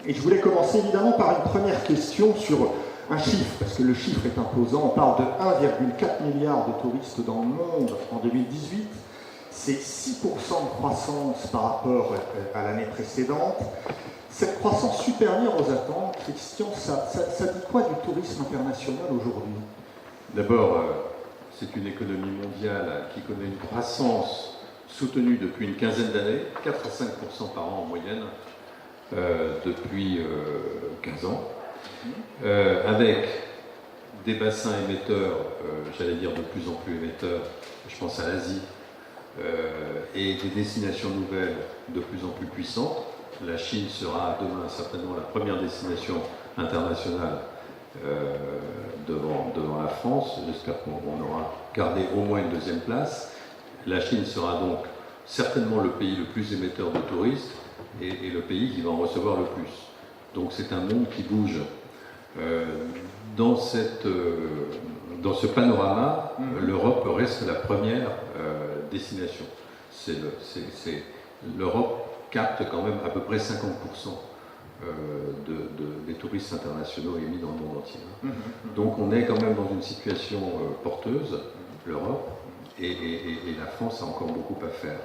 Et je voulais commencer évidemment par une première question sur un chiffre, parce que le chiffre est imposant. On parle de 1,4 milliard de touristes dans le monde en 2018. C'est 6% de croissance par rapport à l'année précédente. Cette croissance supérieure aux attentes, Christian, ça dit quoi du tourisme international aujourd'hui? D'abord, c'est une économie mondiale qui connaît une croissance soutenue depuis une quinzaine d'années, 4 à 5% par an en moyenne, depuis 15 ans, avec des bassins émetteurs, j'allais dire de plus en plus émetteurs, je pense à l'Asie, et des destinations nouvelles de plus en plus puissantes. La Chine sera demain certainement la première destination internationale devant la France. J'espère qu'on aura gardé au moins une deuxième place. La Chine sera donc certainement le pays le plus émetteur de touristes et le pays qui va en recevoir le plus. Donc c'est un monde qui bouge. Dans ce panorama, l'Europe reste la première destination. L'Europe capte quand même à peu près 50% des touristes internationaux émis dans le monde entier. Donc on est quand même dans une situation porteuse, l'Europe, et la France a encore beaucoup à faire.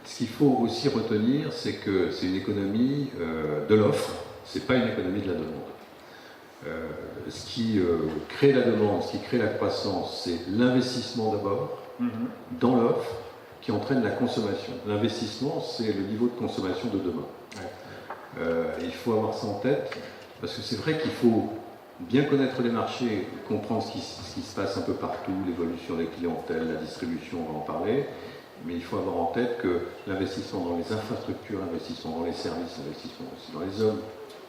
Ce qu'il faut aussi retenir, c'est que c'est une économie de l'offre, c'est pas une économie de la demande. Ce qui crée la demande, ce qui crée la croissance, c'est l'investissement d'abord dans l'offre qui entraîne la consommation. L'investissement, c'est le niveau de consommation de demain. Il faut avoir ça en tête, parce que c'est vrai qu'il faut bien connaître les marchés, comprendre ce qui se passe un peu partout, l'évolution des clientèles, la distribution, on va en parler, mais il faut avoir en tête que l'investissement dans les infrastructures, l'investissement dans les services, l'investissement aussi dans les hommes,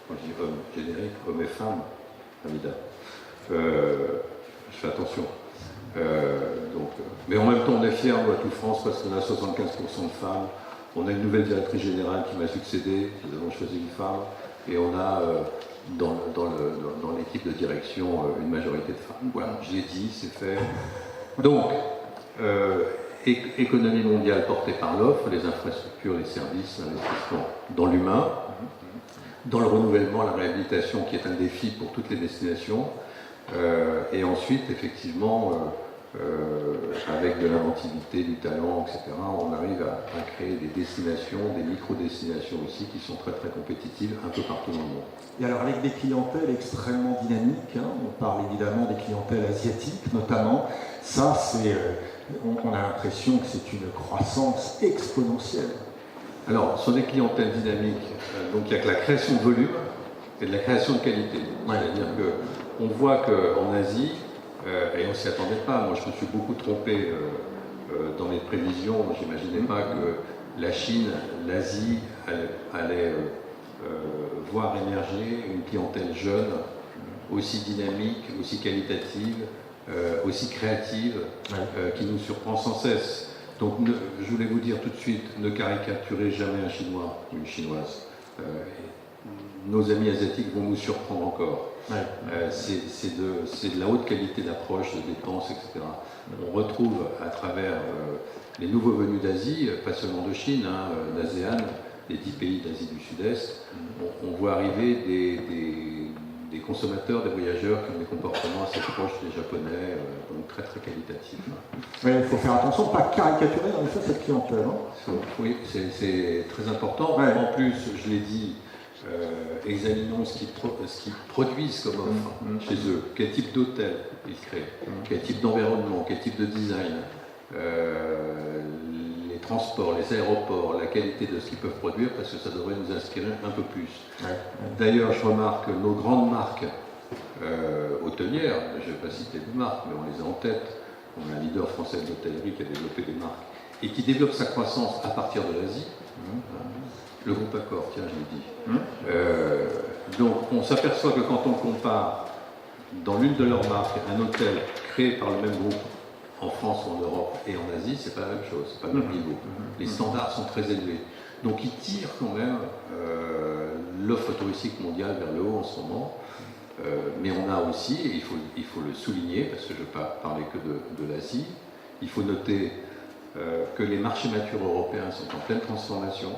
quand je dis hommes génériques, hommes et femmes, Hamida, je fais attention. Mais en même temps, on est fiers, nous, à toute France, parce qu'on a 75% de femmes. On a une nouvelle directrice générale qui m'a succédé, nous avons choisi une femme, et on a dans l'équipe de direction une majorité de femmes. Voilà, je l'ai dit, c'est fait. Donc, économie mondiale portée par l'offre, les infrastructures, les services, l'investissement dans l'humain, dans le renouvellement, la réhabilitation qui est un défi pour toutes les destinations, et ensuite, effectivement, avec de l'inventivité, du talent, etc., on arrive à créer des destinations, des micro-destinations aussi, qui sont très très compétitives un peu partout dans le monde. Et alors avec des clientèles extrêmement dynamiques, on parle évidemment des clientèles asiatiques notamment, ça c'est, on a l'impression que c'est une croissance exponentielle. Alors, ce sont des clientèles dynamiques, donc il n'y a que la création de volume et de la création de qualité. C'est-à-dire qu'on voit qu'en Asie, et on ne s'y attendait pas, moi je me suis beaucoup trompé dans mes prévisions, je n'imaginais pas que la Chine, l'Asie allait voir émerger une clientèle jeune, aussi dynamique, aussi qualitative, aussi créative, qui nous surprend sans cesse. Donc je voulais vous dire tout de suite, ne caricaturez jamais un Chinois ou une Chinoise. Nos amis asiatiques vont nous surprendre encore. C'est de la haute qualité d'approche, de dépenses, etc. On retrouve à travers les nouveaux venus d'Asie, pas seulement de Chine, d'ASEAN, les 10 pays d'Asie du Sud-Est, on voit arriver des consommateurs, des voyageurs qui ont des comportements assez proches des Japonais, donc très très qualitatifs. Oui, il faut faire attention de ne pas caricaturer en effet cette clientèle. Oui, c'est très important. En plus, je l'ai dit, examinons ce qu'ils produisent comme offre chez eux, quel type d'hôtel ils créent, quel type d'environnement, quel type de design, les transports, les aéroports, la qualité de ce qu'ils peuvent produire, parce que ça devrait nous inspirer un peu plus. D'ailleurs, je remarque que nos grandes marques hôtelières, je ne vais pas citer de marques, mais on les a en tête, on a un leader français de l'hôtellerie qui a développé des marques, et qui développe sa croissance à partir de l'Asie. Le groupe Accor, tiens, je l'ai dit. Donc, on s'aperçoit que quand on compare dans l'une de leurs marques un hôtel créé par le même groupe en France, en Europe et en Asie, c'est pas la même chose, c'est pas le même niveau. Les standards sont très élevés. Donc, ils tirent quand même l'offre touristique mondiale vers le haut en ce moment. Mais on a aussi, et il faut le souligner, parce que je ne vais pas parler que de l'Asie, il faut noter que les marchés matures européens sont en pleine transformation.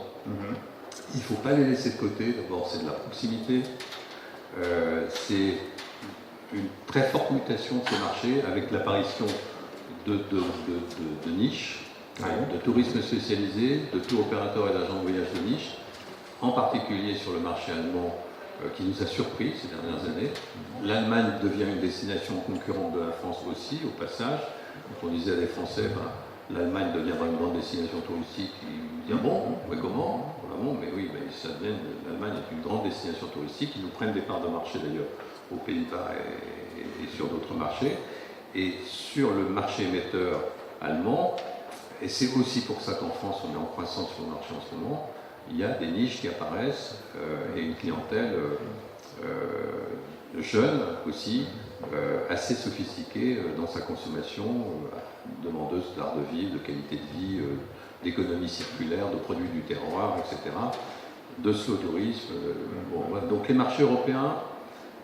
il ne faut pas les laisser de côté. D'abord, c'est de la proximité. C'est une très forte mutation de ces marchés avec l'apparition de niches, de tourisme spécialisé, de tour opérateurs et d'agents de voyage de niche, en particulier sur le marché allemand qui nous a surpris ces dernières années. L'Allemagne devient une destination concurrente de la France aussi, au passage. Quand on disait à des Français, l'Allemagne deviendra une grande destination touristique, ils disent bon, mais comment? Bon, mais oui, l'Allemagne est une grande destination touristique. Ils nous prennent des parts de marché d'ailleurs aux Pays-Bas et sur d'autres marchés. Et sur le marché émetteur allemand, et c'est aussi pour ça qu'en France on est en croissance sur le marché en ce moment, il y a des niches qui apparaissent et une clientèle jeune aussi, assez sophistiquée dans sa consommation, demandeuse d'art de vivre, de qualité de vie, d'économie circulaire, de produits du terroir, etc., de slow tourisme. Bon, voilà. Donc les marchés européens,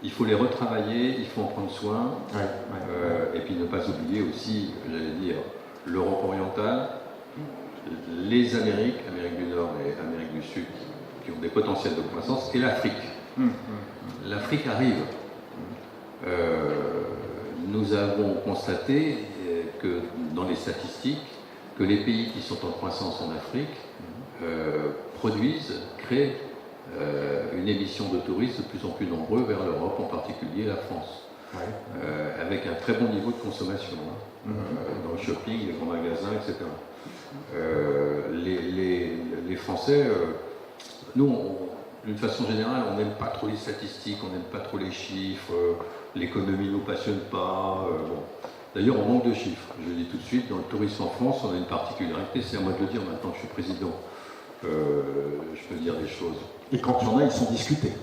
il faut les retravailler, il faut en prendre soin, et puis ne pas oublier aussi, j'allais dire, l'Europe orientale, les Amérique du Nord et Amérique du Sud, qui ont des potentiels de croissance, et l'Afrique. L'Afrique arrive. Nous avons constaté que dans les statistiques, que les pays qui sont en croissance en Afrique créent une émission de touristes de plus en plus nombreux vers l'Europe, en particulier la France, avec un très bon niveau de consommation, dans le shopping, les grands magasins, etc. Les Français, nous, d'une façon générale, on n'aime pas trop les statistiques, on n'aime pas trop les chiffres, l'économie ne nous passionne pas. Bon. D'ailleurs, on manque de chiffres. Je le dis tout de suite, dans le tourisme en France, on a une particularité, c'est à moi de le dire maintenant que je suis président. Je peux dire des choses. Et quand il y en a, ils sont discutés.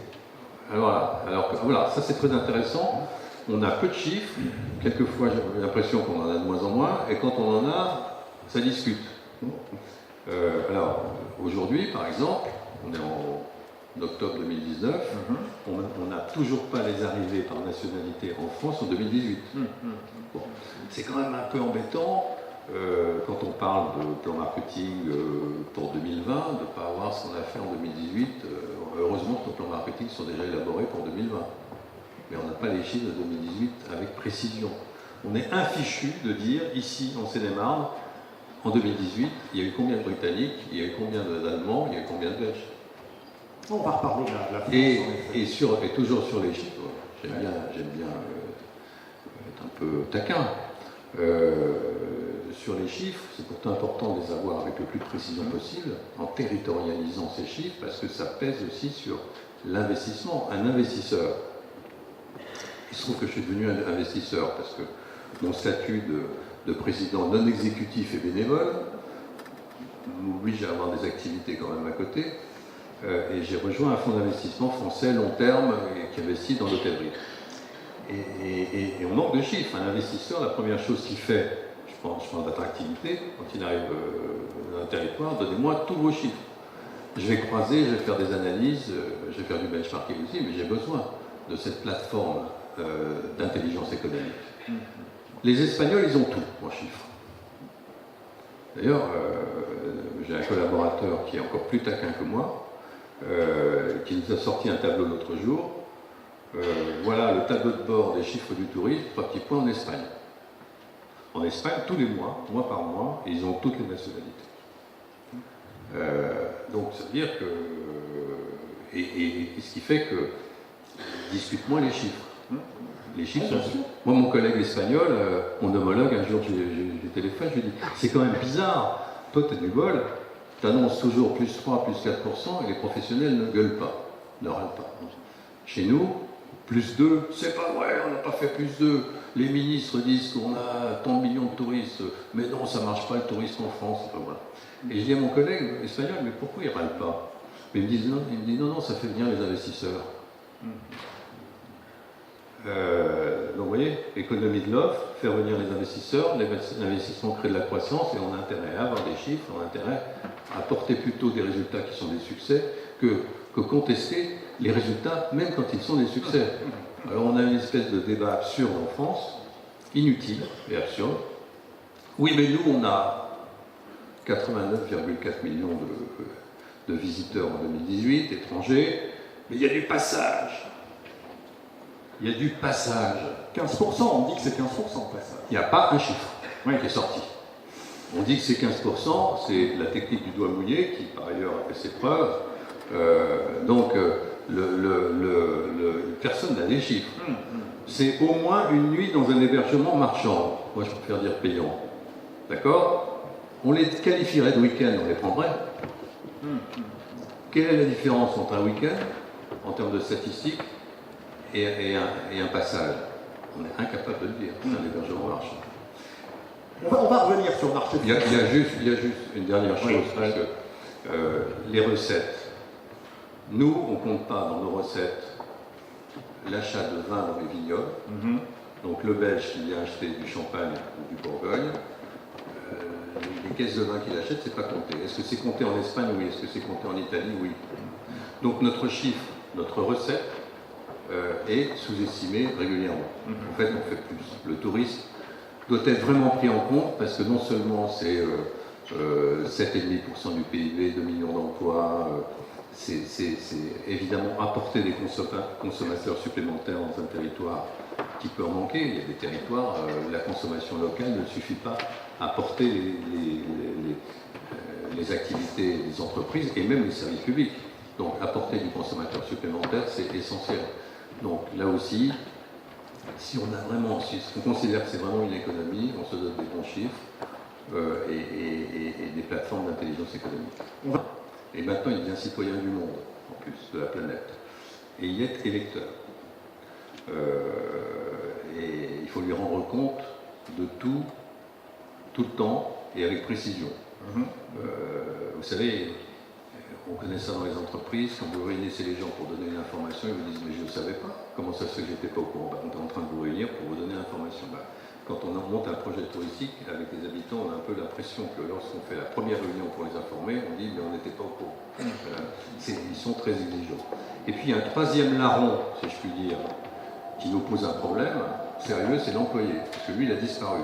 Alors voilà, ça c'est très intéressant. On a peu de chiffres, quelquefois j'ai l'impression qu'on en a de moins en moins, et quand on en a, ça discute. Alors, aujourd'hui, par exemple, on est en octobre 2019, on n'a toujours pas les arrivées par nationalité en France en 2018. Bon. C'est quand même un peu embêtant, quand on parle de plan marketing pour 2020, de ne pas avoir ce qu'on a fait en 2018. Heureusement que nos plans marketing sont déjà élaborés pour 2020. Mais on n'a pas les chiffres de 2018 avec précision. On est infichu de dire, ici, en Seine-et-Marne, en 2018, il y a eu combien de Britanniques, il y a eu combien d'Allemands, il y a eu combien de Belges. On va reparler de la France. Et toujours sur les chiffres, j'aime bien être un peu taquin. Sur les chiffres, c'est pourtant important de les avoir avec le plus de précision possible, en territorialisant ces chiffres, parce que ça pèse aussi sur l'investissement. Un investisseur, il se trouve que je suis devenu un investisseur, parce que mon statut de président non exécutif et bénévole m'oblige à avoir des activités quand même à côté, et j'ai rejoint un fonds d'investissement français long terme qui investit dans l'hôtellerie. Et on manque de chiffres. Un investisseur, la première chose qu'il fait, je parle d'attractivité, quand il arrive dans un territoire, donnez-moi tous vos chiffres. Je vais croiser, je vais faire des analyses, je vais faire du benchmarking aussi, mais j'ai besoin de cette plateforme d'intelligence économique. Les Espagnols, ils ont tout en chiffres. D'ailleurs, j'ai un collaborateur qui est encore plus taquin que moi, qui nous a sorti un tableau l'autre jour. Voilà le tableau de bord des chiffres du tourisme, 3 petits points en Espagne. En Espagne, tous les mois, mois par mois, ils ont toutes les nationalités. Donc ça veut dire que... Et ce qui fait que discute moins les chiffres. Les chiffres sont... Moi, mon collègue espagnol, mon homologue, un jour, j'ai téléphoné, je lui ai dit, c'est quand même bizarre, toi, tu as du bol, tu annonces toujours plus 3, plus 4%, et les professionnels ne gueulent pas, ne râlent pas. Chez nous, plus 2, c'est pas vrai, on n'a pas fait plus 2. Les ministres disent qu'on a tant de millions de touristes, mais non, ça ne marche pas le tourisme en France, c'est pas vrai. Et je dis à mon collègue espagnol, mais pourquoi il ne râle pas? Mais il me dit non, ça fait venir les investisseurs. Donc vous voyez, économie de l'offre, faire venir les investisseurs, l'investissement crée de la croissance et on a intérêt à avoir des chiffres, on a intérêt à porter plutôt des résultats qui sont des succès que contester les résultats même quand ils sont des succès. Alors on a une espèce de débat absurde en France, inutile et absurde. Oui mais nous on a 89,4 millions de visiteurs en 2018, étrangers, mais il y a du passage. Il y a du passage. 15%, on dit que c'est 15% de passage. Il n'y a pas un chiffre qui est sorti. On dit que c'est 15%, c'est la technique du doigt mouillé qui, par ailleurs, a fait ses preuves. Personne n'a des chiffres. C'est au moins une nuit dans un hébergement marchand. Moi, je préfère dire payant. D'accord? On les qualifierait de week-end, on les prendrait. Quelle est la différence entre un week-end, en termes de statistiques, et un passage? On est incapable de le dire. C'est un hébergement marchand. On va revenir sur le marché. Il y a juste une dernière chose, parce que les recettes. Nous, on ne compte pas dans nos recettes l'achat de vin dans les vignobles. Donc le Belge qui vient acheter du champagne ou du Bourgogne, les caisses de vin qu'il achète, c'est pas compté. Est-ce que c'est compté en Espagne? Oui. Est-ce que c'est compté en Italie? Oui. Donc notre chiffre, notre recette est sous-estimée régulièrement. En fait, on fait plus. Le tourisme doit être vraiment pris en compte parce que non seulement c'est 7,5% du PIB, 2 millions d'emplois, c'est évidemment apporter des consommateurs supplémentaires dans un territoire qui peut en manquer. Il y a des territoires, la consommation locale ne suffit pas à porter les activités des entreprises et même les services publics. Donc apporter du consommateur supplémentaire, c'est essentiel. Donc là aussi, si on considère que c'est vraiment une économie, on se donne des bons chiffres et des plateformes d'intelligence économique. Et maintenant, il devient citoyen du monde, en plus, de la planète. Et il est électeur. Et il faut lui rendre compte de tout le temps et avec précision. Vous savez, on connaît ça dans les entreprises, quand vous réunissez les gens pour donner une information, ils vous disent « mais je ne savais pas, comment ça se fait que je n'étais pas au courant ?» On est en train de vous réunir pour vous donner l'information. Quand on monte un projet touristique avec les habitants, on a un peu l'impression que lorsqu'on fait la première réunion pour les informer, on dit « mais on n'était pas au courant ». Ils sont très exigeants. Et puis un troisième larron, si je puis dire, qui nous pose un problème sérieux, c'est l'employé, parce que lui, il a disparu.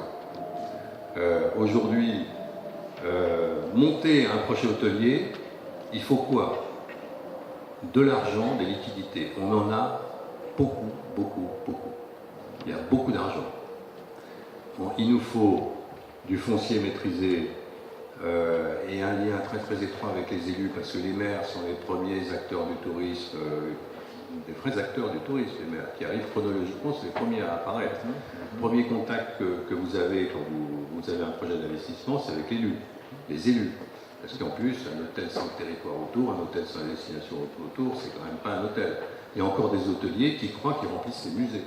Aujourd'hui, monter un projet hôtelier, il faut quoi? De l'argent, des liquidités. On en a beaucoup, beaucoup, beaucoup. Il y a beaucoup d'argent. Il nous faut du foncier maîtrisé et un lien très très étroit avec les élus, parce que les maires sont les premiers acteurs du tourisme, des vrais acteurs du tourisme, les maires, qui arrivent chronologiquement, c'est les premiers à apparaître. Le premier contact que vous avez quand vous avez un projet d'investissement, c'est avec les élus. Parce qu'en plus, un hôtel sans le territoire autour, un hôtel sans la destination autour, c'est quand même pas un hôtel. Il y a encore des hôteliers qui croient qu'ils remplissent les musées.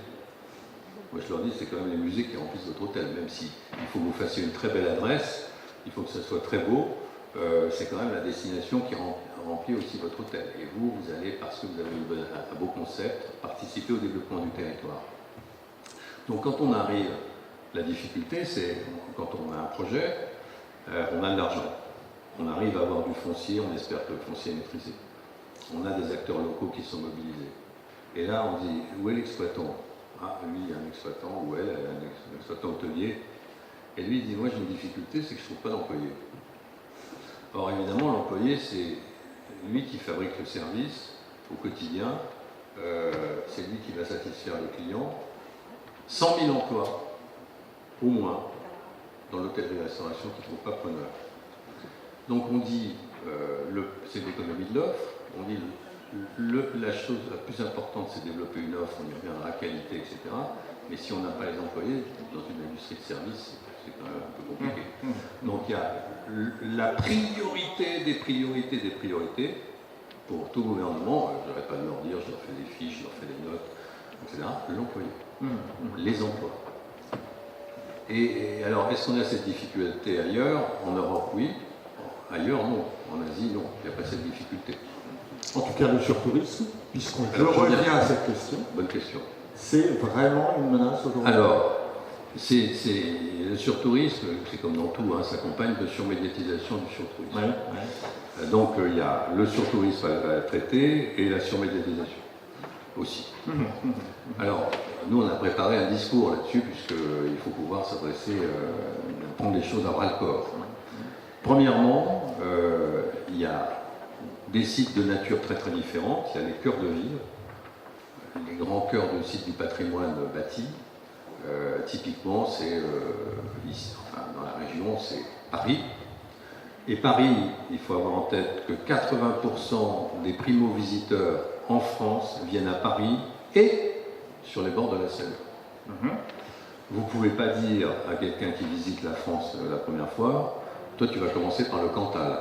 Moi, je leur dis, c'est quand même les musées qui remplissent votre hôtel, même si il faut que vous fassiez une très belle adresse, il faut que ça soit très beau, c'est quand même la destination qui remplit aussi votre hôtel. Et vous allez, parce que vous avez un beau concept, participer au développement du territoire. Donc quand on arrive, la difficulté, c'est quand on a un projet, on a de l'argent. On arrive à avoir du foncier, on espère que le foncier est maîtrisé. On a des acteurs locaux qui sont mobilisés. Et là, on dit, où est l'exploitant? Ah, lui, il y a un exploitant, ou elle a un exploitant hôtelier. Et lui, il dit, moi j'ai une difficulté, c'est que je ne trouve pas d'employé. Or, évidemment, l'employé, c'est lui qui fabrique le service au quotidien, c'est lui qui va satisfaire le client. 100 000 emplois, au moins, dans l'hôtellerie-restauration qui ne trouve pas preneur. Donc on dit, c'est l'économie de l'offre, on dit la chose la plus importante c'est développer une offre, on y reviendra, qualité, etc. Mais si on n'a pas les employés, dans une industrie de service, c'est quand même un peu compliqué. Donc il y a la priorité des priorités pour tout gouvernement, je n'arrête pas de leur dire, je leur fais des fiches, je leur fais des notes, etc. L'employé, les emplois. Et alors, est-ce qu'on a cette difficulté ailleurs? En Europe, oui. Ailleurs, non. En Asie, non. Il n'y a pas cette difficulté. En tout cas, le surtourisme, puisqu'on revient à cette question. Bonne question. C'est vraiment une menace aujourd'hui? Alors, le surtourisme, c'est comme dans tout, hein, s'accompagne de surmédiatisation du surtourisme. Ouais. Donc, il y a le surtourisme à traiter et la surmédiatisation aussi. Alors, nous, on a préparé un discours là-dessus, puisqu'il faut pouvoir s'adresser, prendre les choses à bras-le-corps. Premièrement, il y a des sites de nature très très différentes. Il y a les cœurs de ville, les grands cœurs de sites du patrimoine bâti. Typiquement, c'est ici, enfin, dans la région, c'est Paris. Et Paris, il faut avoir en tête que 80% des primo-visiteurs en France viennent à Paris et sur les bords de la Seine. Vous ne pouvez pas dire à quelqu'un qui visite la France la première fois, toi tu vas commencer par le Cantal.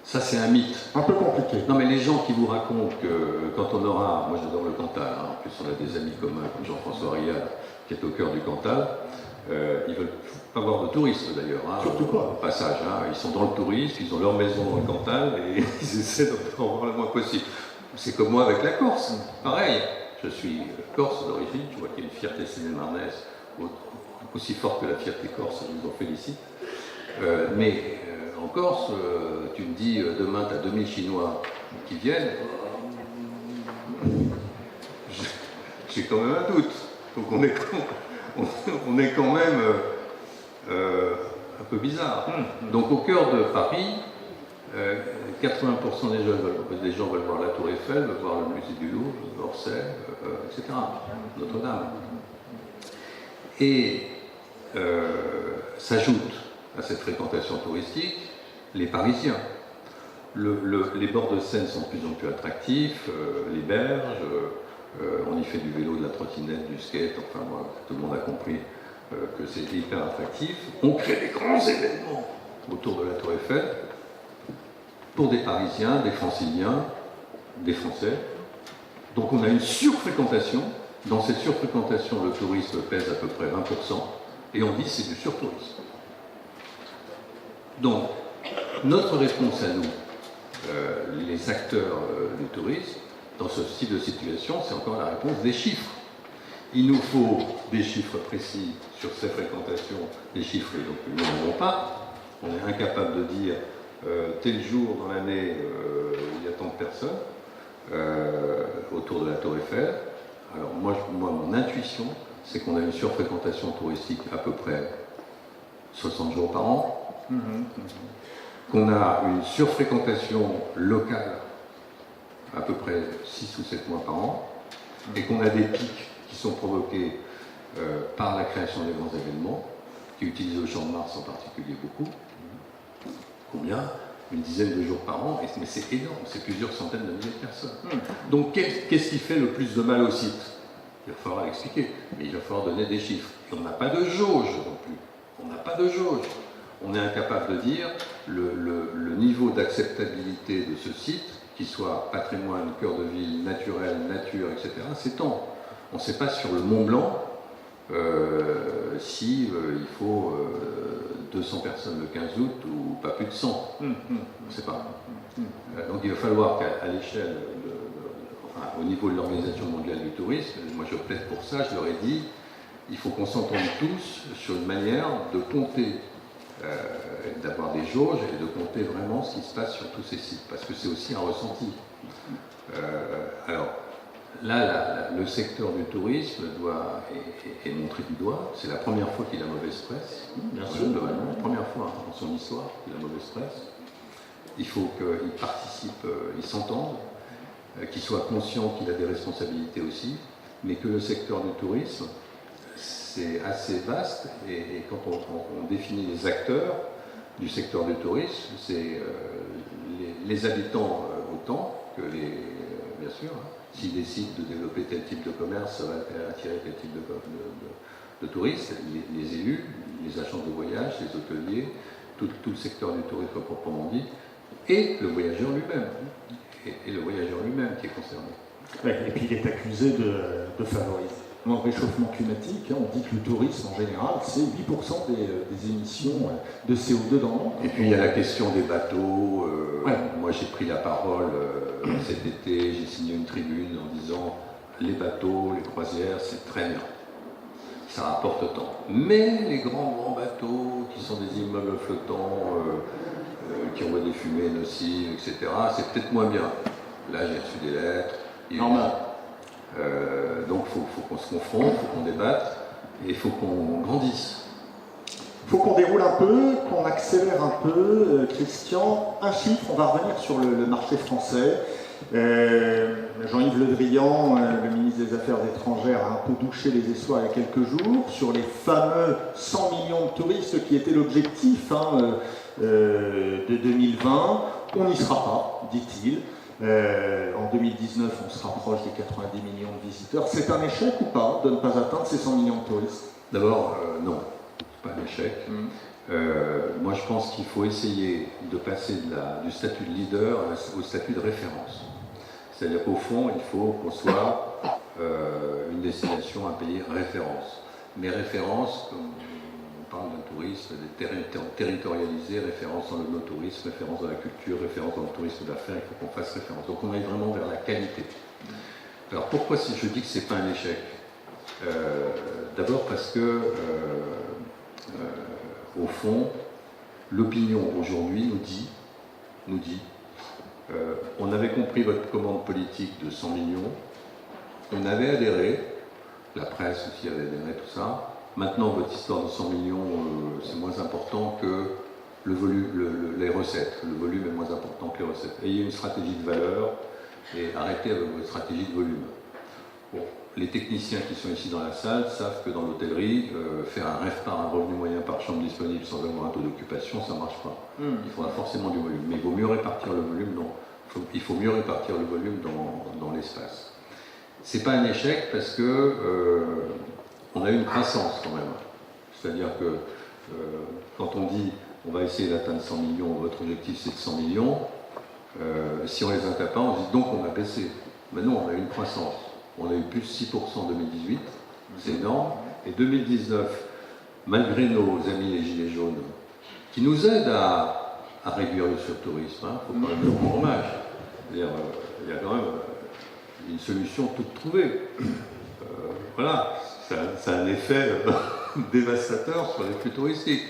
Ça c'est un mythe. Un peu compliqué. Non mais les gens qui vous racontent que quand on aura, moi j'adore le Cantal, hein, en plus on a des amis communs comme Jean-François Rial qui est au cœur du Cantal, ils veulent pas voir de touristes d'ailleurs. Hein, surtout pas. Au passage, hein, ils sont dans le tourisme, ils ont leur maison dans le Cantal et ils essaient d'en voir le moins possible. C'est comme moi avec la Corse, pareil. Je suis corse d'origine, tu vois qu'il y a une fierté sénémarnaise aussi forte que la fierté corse, je vous en félicite. Mais en Corse, tu me dis demain tu as 2000 Chinois qui viennent, j'ai quand même un doute. Donc on est quand même un peu bizarre. Donc au cœur de Paris, 80% des gens veulent voir la Tour Eiffel, veulent voir le musée du Louvre, Orsay, etc. Notre-Dame. Et s'ajoute à cette fréquentation touristique les Parisiens. Les bords de Seine sont de plus en plus attractifs, les berges, on y fait du vélo, de la trottinette, du skate, enfin moi, tout le monde a compris que c'est hyper attractif. On crée des grands événements autour de la Tour Eiffel pour des Parisiens, des Franciliens, des Français. Donc on a une surfréquentation. Dans cette surfréquentation, le tourisme pèse à peu près 20%, et on dit que c'est du surtourisme. Donc, notre réponse à nous, les acteurs du tourisme, dans ce style de situation, c'est encore la réponse des chiffres. Il nous faut des chiffres précis sur ces fréquentations, des chiffres donc nous n'en avons pas. On est incapable de dire tel jour dans l'année, il y a tant de personnes autour de la Tour Eiffel. Alors moi, mon intuition, c'est qu'on a une surfréquentation touristique à peu près 60 jours par an, qu'on a une surfréquentation locale à peu près 6 ou 7 mois par an, et qu'on a des pics qui sont provoqués par la création des grands événements, qui utilisent le Champ de Mars en particulier beaucoup. Combien? Une dizaine de jours par an, mais c'est énorme, c'est plusieurs centaines de milliers de personnes. Donc qu'est-ce qui fait le plus de mal au site? Il va falloir l'expliquer, mais il va falloir donner des chiffres. Et on n'a pas de jauge non plus. On n'a pas de jauge. On est incapable de dire le niveau d'acceptabilité de ce site, qu'il soit patrimoine, cœur de ville, naturel, nature, etc., c'est tant. On ne sait pas sur le Mont Blanc si il faut 200 personnes le 15 août ou pas plus de 100. On ne sait pas. Donc il va falloir qu'à l'échelle, enfin, au niveau de l'Organisation mondiale du tourisme, moi je plaide pour ça, je leur ai dit, il faut qu'on s'entende tous sur une manière de compter, d'avoir des jauges et de compter vraiment ce qui se passe sur tous ces sites, parce que c'est aussi un ressenti. Alors, là, le secteur du tourisme est montré du doigt. C'est la première fois qu'il a mauvaise presse. Bien sûr, globalement, la première fois dans son histoire qu'il a mauvaise presse. Il faut qu'il participe, il s'entende, qu'il soit conscient qu'il a des responsabilités aussi, mais que le secteur du tourisme, c'est assez vaste. Et quand on définit les acteurs du secteur du tourisme, c'est les habitants autant que les, bien sûr, s'ils décident de développer tel type de commerce, ça va attirer tel type de touristes, les élus, les agences de voyage, les hôteliers, tout le secteur du tourisme proprement dit, et le voyageur lui-même, et le voyageur lui-même qui est concerné. Ouais, et puis il est accusé de favoriser le réchauffement climatique. On dit que le tourisme en général, c'est 8% des émissions de CO2 dans le monde. Et puis il y a la question des bateaux. Ouais. Moi j'ai pris la parole cet été, j'ai signé une tribune en disant les bateaux, les croisières, c'est très bien. Ça rapporte tant. Mais les grands bateaux qui sont des immeubles flottants, qui envoient des fumées nocives, etc., c'est peut-être moins bien. Là j'ai reçu des lettres. Normal. Donc il faut qu'on se confronte, il faut qu'on débatte, et il faut qu'on grandisse. Il faut qu'on déroule un peu, qu'on accélère un peu. Christian, un chiffre, on va revenir sur le marché français. Jean-Yves Le Drian, le ministre des Affaires étrangères, a un peu douché les essoirs il y a quelques jours sur les fameux 100 millions de touristes qui étaient l'objectif de 2020. On n'y sera pas, dit-il. En 2019, on se rapproche des 90 millions de visiteurs. C'est un échec ou pas de ne pas atteindre ces 100 millions de touristes? D'abord, non, c'est pas un échec. Moi, je pense qu'il faut essayer de passer du statut de leader au statut de référence. C'est-à-dire qu'au fond, il faut qu'on soit une destination, un pays référence. Mais référence, comme on parle d'un tourisme territorialisé, référence dans le no-tourisme, référence dans la culture, référence dans le tourisme d'affaires, il faut qu'on fasse référence. Donc on aille vraiment vers la qualité. Alors pourquoi si je dis que c'est pas un échec? D'abord parce que, au fond, l'opinion aujourd'hui nous dit, on avait compris votre commande politique de 100 millions, on avait adhéré, la presse aussi avait adhéré, tout ça. Maintenant, votre histoire de 100 millions, c'est moins important que les recettes. Le volume est moins important que les recettes. Ayez une stratégie de valeur et arrêtez avec votre stratégie de volume. Bon, les techniciens qui sont ici dans la salle savent que dans l'hôtellerie, faire un revenu moyen par chambre disponible sans avoir un taux d'occupation, ça ne marche pas. Il faudra forcément du volume. Mais il vaut mieux répartir le volume il faut mieux répartir le volume dans l'espace. C'est pas un échec parce que on a eu une croissance quand même. C'est-à-dire que quand on dit on va essayer d'atteindre 100 millions, votre objectif c'est de 100 millions, si on les atteint pas, on se dit donc on a baissé. Mais non, on a eu une croissance. On a eu plus de 6% en 2018, c'est énorme. Et 2019, malgré nos amis les Gilets jaunes, qui nous aident à réduire le surtourisme, il ne faut pas le rendre hommage. Il y a quand même une solution toute trouvée. Voilà, ça a un effet dévastateur sur les flux touristiques.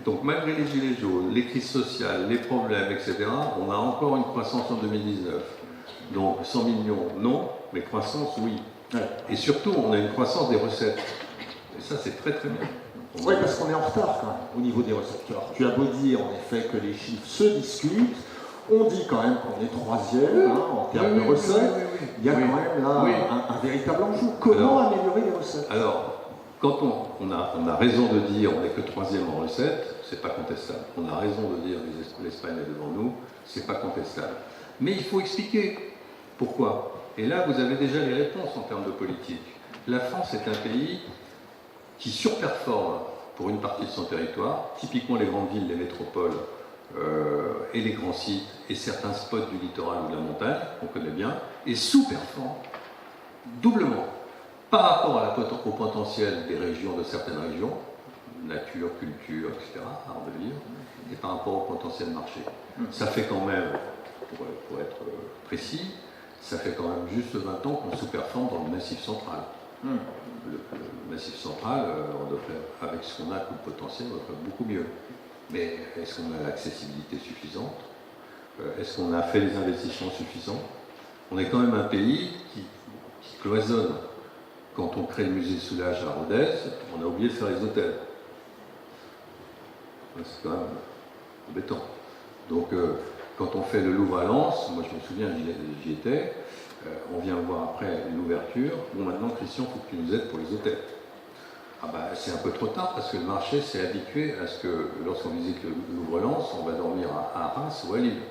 Donc malgré les Gilets jaunes, les crises sociales, les problèmes, etc., on a encore une croissance en 2019. Donc 100 millions, non, mais croissance, oui. Et surtout, on a une croissance des recettes. Et ça, c'est très très bien. Oui, parce qu'on est en retard quand même au niveau des recettes. Alors, tu as beau dire en effet que les chiffres se discutent, on dit quand même qu'on est troisième en termes de recettes. Il y a quand même là un véritable enjeu. Comment améliorer les recettes? Alors, quand on a raison de dire on n'est que troisième en recettes, c'est pas contestable. On a raison de dire l'Espagne est devant nous, c'est pas contestable. Mais il faut expliquer pourquoi. Et là, vous avez déjà les réponses en termes de politique. La France est un pays qui surperforme pour une partie de son territoire, typiquement les grandes villes, les métropoles et les grands sites et certains spots du littoral ou de la montagne, qu'on connaît bien, et sous-performe doublement par rapport au potentiel des régions, de certaines régions, nature, culture, etc., art de vivre, et par rapport au potentiel marché. Ça fait quand même, pour être précis, ça fait quand même juste 20 ans qu'on sous-performe dans le Massif central. Le Massif central, on devrait, avec ce qu'on a comme potentiel, on devrait faire beaucoup mieux. Mais est-ce qu'on a l'accessibilité suffisante? Est-ce qu'on a fait les investissements suffisants? On est quand même un pays qui cloisonne. Quand on crée le musée Soulages à Rodez, on a oublié de faire les hôtels. C'est quand même embêtant. Donc, quand on fait le Louvre à Lens, moi je me souviens, j'y étais, on vient voir après l'ouverture. Bon, maintenant, Christian, il faut que tu nous aides pour les hôtels. Ah bah, c'est un peu trop tard parce que le marché s'est habitué à ce que lorsqu'on visite le Louvre-Lens, on va dormir à Reims ou à Lille.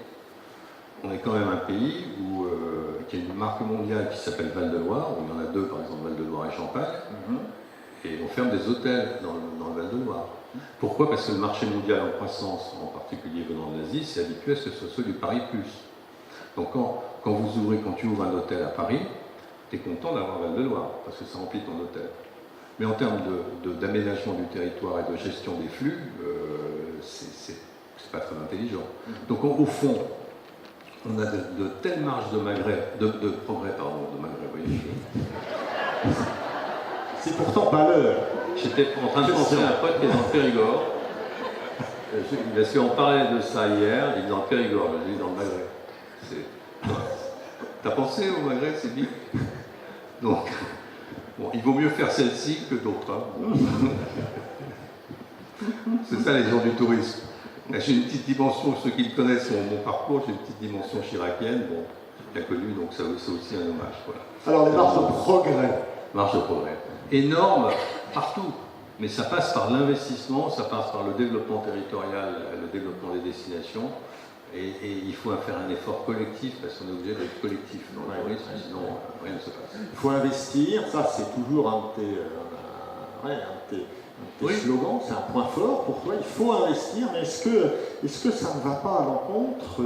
On est quand même un pays qui a une marque mondiale qui s'appelle Val-de-Loire, où il y en a deux, par exemple Val-de-Loire et Champagne, et on ferme des hôtels dans le Val-de-Loire. Pourquoi? Parce que le marché mondial en croissance, en particulier venant de l'Asie, s'est habitué à ce que ce soit du Paris plus. Donc quand tu ouvres un hôtel à Paris, tu es content d'avoir Val-de-Loire, parce que ça remplit ton hôtel. Mais en termes d'aménagement du territoire et de gestion des flux, c'est pas très intelligent. Donc au fond, on a de telles marges de progrès, vous voyez. C'est pourtant pas l'heure. J'étais en train de penser à un pote qui est dans le Périgord. Parce qu'on parlait de ça hier, il est dans le Périgord, je dis dans le Maghreb. T'as pensé au Maghreb, c'est bien. Donc, bon, il vaut mieux faire celle-ci que d'autres. Hein. C'est ça les gens du tourisme. J'ai une petite dimension, ceux qui connaissent mon parcours, j'ai une petite dimension chiracienne, bon, bien connue, donc c'est aussi un hommage. Voilà. Alors les marges de progrès. Marge de progrès. Énorme partout. Mais ça passe par l'investissement, ça passe par le développement territorial, le développement des destinations. Et il faut faire un effort collectif, parce qu'on est obligé d'être collectif dans le tourisme, sinon rien ne se passe. Il faut investir, ça c'est toujours un de tes slogans, c'est un point fort pour toi, il faut investir, mais est-ce que ça ne va pas à l'encontre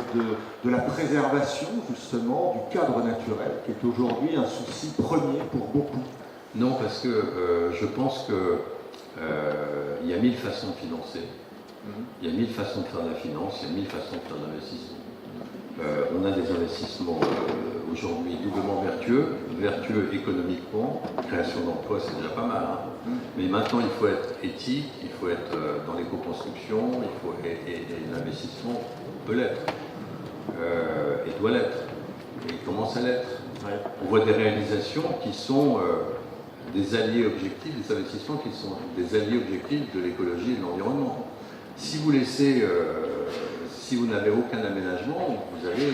de la préservation justement du cadre naturel, qui est aujourd'hui un souci premier pour beaucoup? Non, parce que je pense que il y a 1000 façons de financer. Il y a 1000 façons de faire de la finance, il y a 1000 façons de faire de l'investissement. On a des investissements aujourd'hui doublement vertueux économiquement, création d'emplois c'est déjà pas mal, hein. Mais maintenant il faut être éthique, il faut être dans l'éco-construction, et l'investissement peut l'être, et doit l'être, et il commence à l'être. On voit des réalisations qui sont des alliés objectifs, des investissements qui sont des alliés objectifs de l'écologie et de l'environnement. Si vous laissez, si vous n'avez aucun aménagement, vous avez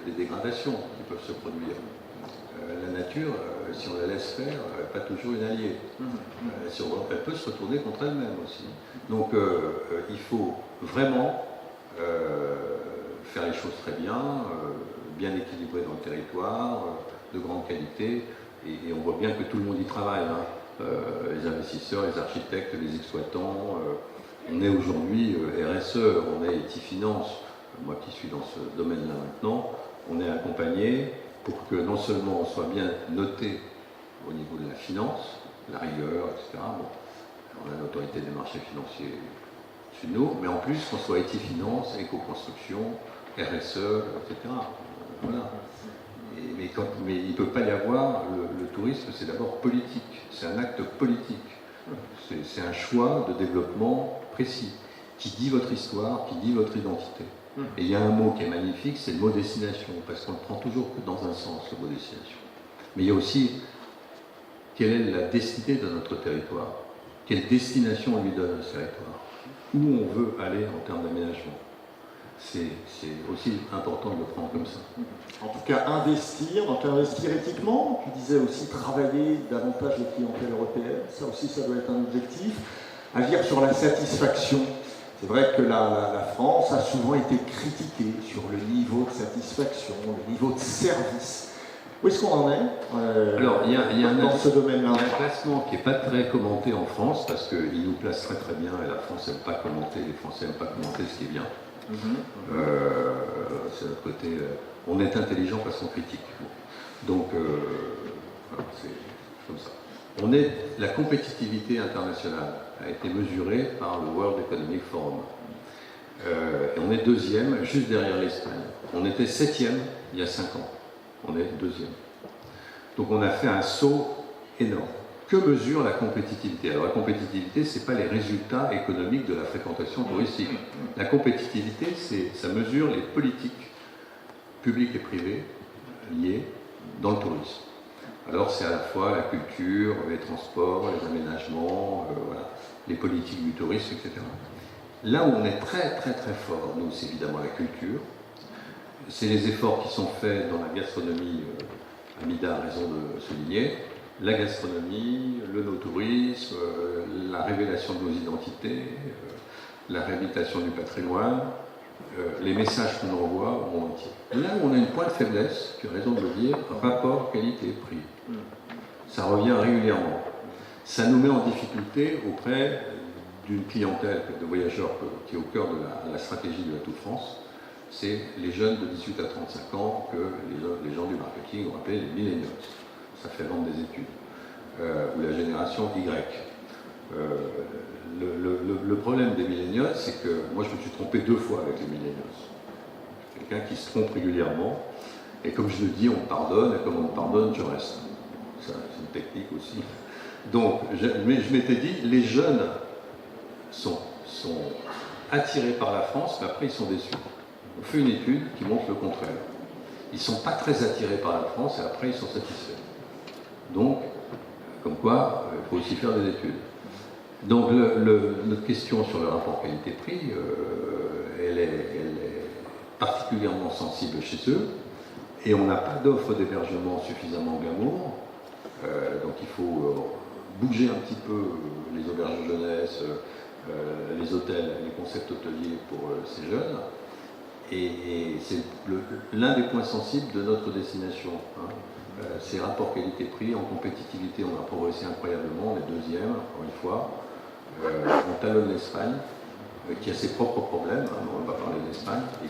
des dégradations qui peuvent se produire. La nature, si on la laisse faire, elle n'est pas toujours une alliée. Elle peut se retourner contre elle-même aussi. Donc il faut vraiment faire les choses très bien, bien équilibrées dans le territoire, de grande qualité, et on voit bien que tout le monde y travaille, hein. Les investisseurs, les architectes, les exploitants. On est aujourd'hui RSE, on est Etifinance, moi qui suis dans ce domaine-là maintenant, on est accompagné pour que non seulement on soit bien noté au niveau de la finance, la rigueur, etc. Bon, on a l'autorité des marchés financiers au-dessus de nous, mais en plus qu'on soit Etifinance, éco-construction, RSE, etc. Voilà. Mais il ne peut pas y avoir, le tourisme c'est d'abord politique, c'est un acte politique. C'est un choix de développement précis, qui dit votre histoire, qui dit votre identité. Et il y a un mot qui est magnifique, c'est le mot destination, parce qu'on le prend toujours que dans un sens, le mot destination. Mais il y a aussi, quelle est la destinée de notre territoire? Quelle destination on lui donne à ce territoire? Où on veut aller en termes d'aménagement? C'est aussi important de le prendre comme ça. En tout cas, investir, donc investir éthiquement, tu disais aussi travailler davantage les clientèles européennes, ça aussi ça doit être un objectif. Agir sur la satisfaction. C'est vrai que la France a souvent été critiquée sur le niveau de satisfaction, le niveau de service. Où est-ce qu'on en est Alors, il y a dans ce domaine-là? Il y a un classement qui n'est pas très commenté en France, parce qu'il nous place très très bien, et la France n'aime pas commenter, les Français n'aiment pas commenter ce qui est bien. C'est notre côté. On est intelligent parce qu'on critique. Donc, voilà, c'est comme ça. La compétitivité internationale a été mesurée par le World Economic Forum. Et on est deuxième, juste derrière l'Espagne. On était 7e il y a 5 ans. On est deuxième. Donc on a fait un saut énorme. Que mesure la compétitivité? Alors la compétitivité, ce n'est pas les résultats économiques de la fréquentation touristique. La compétitivité, ça mesure les politiques publiques et privées liées dans le tourisme. Alors c'est à la fois la culture, les transports, les aménagements, voilà, les politiques du tourisme, etc. Là où on est très très très fort, nous, c'est évidemment la culture. C'est les efforts qui sont faits dans la gastronomie, Amida a raison de souligner, la gastronomie, le no-tourisme, la révélation de nos identités, la réhabilitation du patrimoine, les messages qu'on envoie au monde entier. Là où on a une pointe de faiblesse, tu as raison de le dire, rapport qualité-prix. Ça revient régulièrement. Ça nous met en difficulté auprès d'une clientèle de voyageurs qui est au cœur de la stratégie de l'Atout France. C'est les jeunes de 18 à 35 ans que les gens du marketing ont appelé les millennials. Ça fait vendre des études. Ou la génération Y. Le problème des millennials, c'est que moi je me suis trompé 2 fois avec les millennials. Quelqu'un qui se trompe régulièrement, et comme je le dis, on pardonne, et comme on pardonne, je reste. C'est une technique aussi. Donc, je m'étais dit, les jeunes sont attirés par la France, mais après ils sont déçus. On fait une étude qui montre le contraire. Ils ne sont pas très attirés par la France, et après ils sont satisfaits. Donc, comme quoi, il faut aussi faire des études. Donc notre question sur le rapport qualité-prix, elle est particulièrement sensible chez eux, et on n'a pas d'offre d'hébergement suffisamment glamour, donc il faut bouger un petit peu les auberges de jeunesse, les hôtels, les concepts hôteliers pour ces jeunes, et c'est l'un des points sensibles de notre destination. Hein. Ces rapports qualité-prix, en compétitivité, on a progressé incroyablement, on est deuxième, encore une fois. On talonne l'Espagne, qui a ses propres problèmes, hein, on va parler d'Espagne, et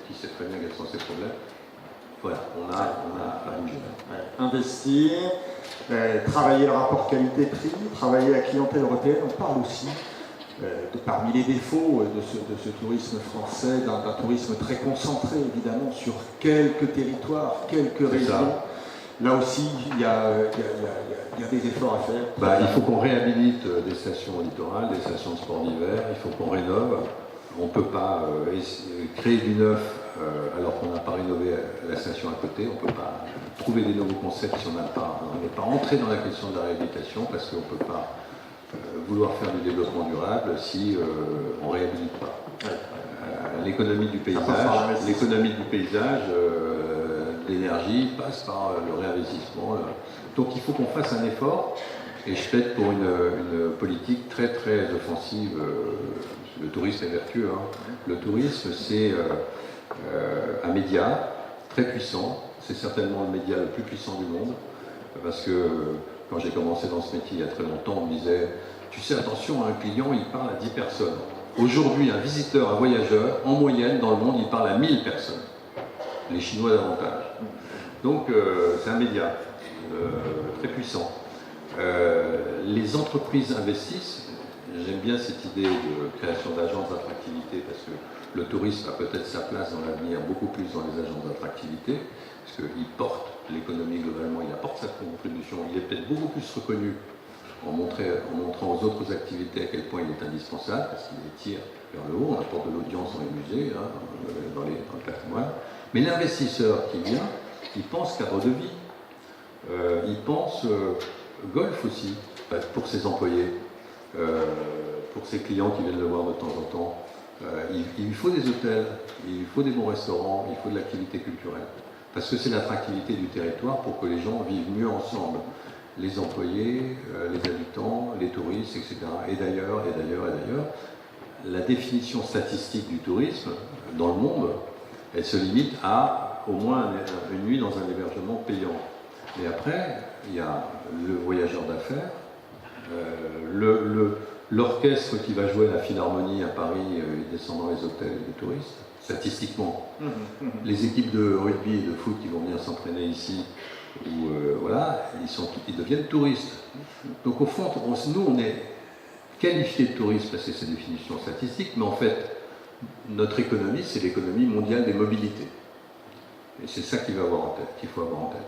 qui sait très bien quels sont ses problèmes. Voilà, on a à bouger. Investir, travailler le rapport qualité-prix, travailler la clientèle européenne, on parle aussi, parmi les défauts de ce tourisme français, d'un tourisme très concentré, évidemment, sur quelques territoires, quelques régions. Là aussi, il y a des efforts à faire. Il faut qu'on réhabilite des stations littorales, des stations de sport d'hiver, il faut qu'on rénove. On ne peut pas créer du neuf alors qu'on n'a pas rénové la station à côté. On ne peut pas trouver des nouveaux concepts si on n'est pas entré dans la question de la réhabilitation, parce qu'on ne peut pas vouloir faire du développement durable si on ne réhabilite pas. L'économie du paysage, l'énergie passe par le réinvestissement. Donc il faut qu'on fasse un effort, et je plaide pour une politique très très offensive. Le tourisme est vertueux. Hein. Le tourisme, c'est un média très puissant. C'est certainement le média le plus puissant du monde, parce que quand j'ai commencé dans ce métier il y a très longtemps, on me disait « Tu sais, attention, un client, il parle à 10 personnes. » Aujourd'hui, un visiteur, un voyageur, en moyenne, dans le monde, il parle à 1000 personnes. Les Chinois davantage. Donc c'est un média très puissant. Les entreprises investissent. J'aime bien cette idée de création d'agences d'attractivité, parce que le tourisme a peut-être sa place dans l'avenir beaucoup plus dans les agences d'attractivité, parce qu'il porte l'économie globalement, il apporte sa contribution, il est peut-être beaucoup plus reconnu en montrant aux autres activités à quel point il est indispensable, parce qu'il les tire vers le haut, on apporte de l'audience dans les musées, hein, dans le patrimoine. Mais l'investisseur qui vient, il pense cadre de vie, il pense golf aussi, pour ses employés, pour ses clients qui viennent le voir de temps en temps. Il faut des hôtels, il faut des bons restaurants, il faut de l'activité culturelle. Parce que c'est l'attractivité du territoire pour que les gens vivent mieux ensemble. Les employés, les habitants, les touristes, etc. Et d'ailleurs, la définition statistique du tourisme dans le monde, elle se limite à au moins une nuit dans un hébergement payant. Mais après, il y a le voyageur d'affaires, l'orchestre qui va jouer à la Philharmonie à Paris, il descend dans les hôtels des touristes, statistiquement. Les équipes de rugby et de foot qui vont venir s'entraîner ici, ils deviennent touristes. Donc au fond, nous on est qualifiés de touristes parce que c'est une définition statistique, mais en fait, notre économie, c'est l'économie mondiale des mobilités. Et c'est ça qu'il faut avoir en tête.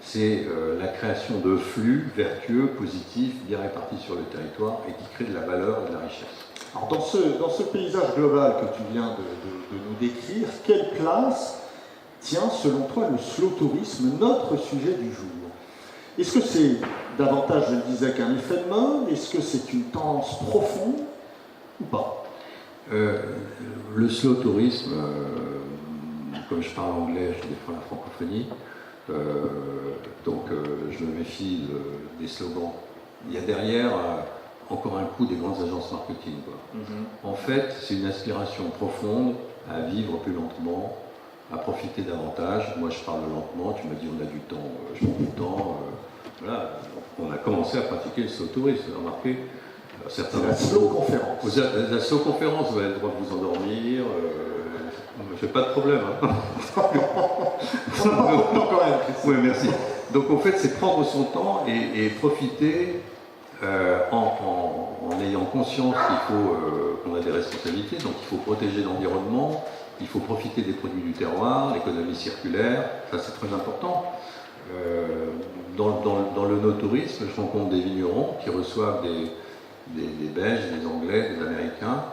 C'est la création de flux vertueux, positifs, bien répartis sur le territoire et qui créent de la valeur et de la richesse. Alors dans ce paysage global que tu viens de nous décrire, quelle place tient selon toi le slow tourisme, notre sujet du jour? Est-ce que c'est davantage, je le disais, qu'un effet de mode? Est-ce que c'est une tendance profonde ou pas? Le slow tourisme, comme je parle anglais, je défends la francophonie, donc je me méfie des slogans. Il y a derrière encore un coup des grandes agences marketing. En fait, c'est une aspiration profonde à vivre plus lentement, à profiter davantage. Moi, je parle lentement, tu m'as dit on a du temps, je prends du temps. Voilà, on a commencé à pratiquer le slow tourisme, vous avez remarqué. C'est la slow conférence. La slow conférence, vous avez le droit de vous endormir. Je n'ai pas de problème. Hein. Non, quand même. Oui, merci. Donc en fait, c'est prendre son temps et profiter en ayant conscience qu'on a des responsabilités. Donc il faut protéger l'environnement, il faut profiter des produits du terroir, l'économie circulaire, ça c'est très important. Dans le no-tourisme, je rencontre des vignerons qui reçoivent des Belges, des Anglais, des Américains,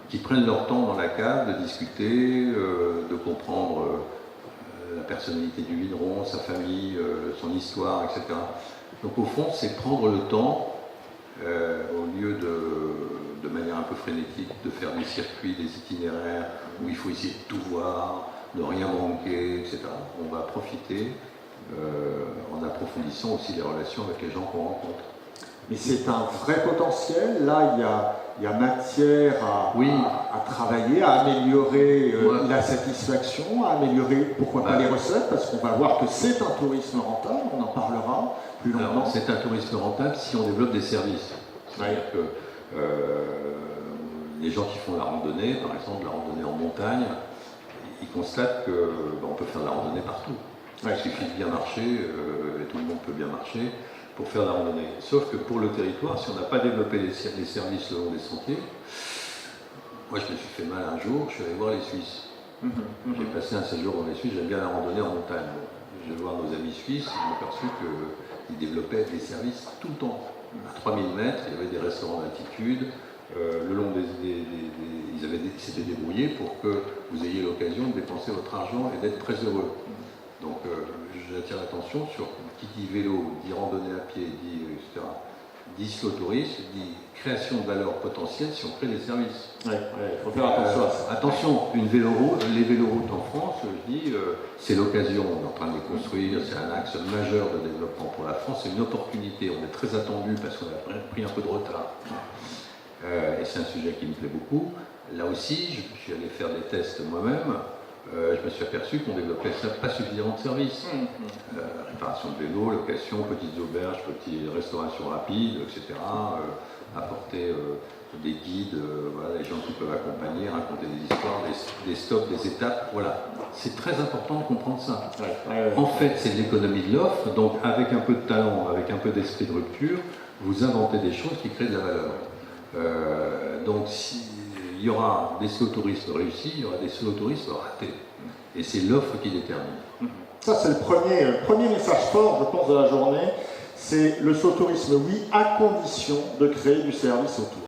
qui prennent leur temps dans la cave de discuter, de comprendre la personnalité du vigneron, sa famille, son histoire, etc. Donc au fond, c'est prendre le temps au lieu de manière un peu frénétique de faire des circuits, des itinéraires où il faut essayer de tout voir, de rien manquer, etc. On va profiter en approfondissant aussi les relations avec les gens qu'on rencontre. Mais c'est un vrai potentiel. Là, il y a matière à travailler, à améliorer la satisfaction, à améliorer, pourquoi pas, les recettes, parce qu'on va voir que c'est un tourisme rentable, on en parlera plus longuement. C'est un tourisme rentable si on développe des services. C'est-à-dire que les gens qui font la randonnée, par exemple la randonnée en montagne, ils constatent qu'on peut faire la randonnée partout. Il suffit de bien marcher, et tout le monde peut bien marcher pour faire la randonnée. Sauf que pour le territoire, si on n'a pas développé les services le long des sentiers, moi je me suis fait mal un jour, je suis allé voir les Suisses. J'ai passé un séjour dans les Suisses, j'aime bien la randonnée en montagne. Je vais voir nos amis suisses, ils m'ont aperçu qu'ils développaient des services tout le temps. À 3000 mètres, il y avait des restaurants d'altitude, le long ils s'étaient débrouillés pour que vous ayez l'occasion de dépenser votre argent et d'être très heureux. Donc j'attire l'attention sur qui dit vélo, dit randonnée à pied, dit etc. Dit slow tourisme, dit création de valeur potentielle si on crée des services. Il faut faire attention à ça. Attention, les véloroutes en France, je dis, c'est l'occasion, on est en train de les construire, c'est un axe majeur de développement pour la France, c'est une opportunité, on est très attendu parce qu'on a pris un peu de retard. Et c'est un sujet qui me plaît beaucoup. Là aussi, je suis allé faire des tests moi-même. Je me suis aperçu qu'on développait pas suffisamment de services. Réparation de vélo, location, petites auberges, petites restaurations rapides, etc. Apporter des guides, voilà, les gens qui peuvent accompagner, raconter des histoires, des stops, des étapes. Voilà. C'est très important de comprendre ça. En fait, c'est de l'économie de l'offre. Donc, avec un peu de talent, avec un peu d'esprit de rupture, vous inventez des choses qui créent de la valeur. Donc, il y aura des slow-touristes réussis, il y aura des slow-touristes ratés. Et c'est l'offre qui détermine. Ça, c'est le premier message fort, je pense, de la journée. C'est le slow-tourisme, oui, à condition de créer du service autour.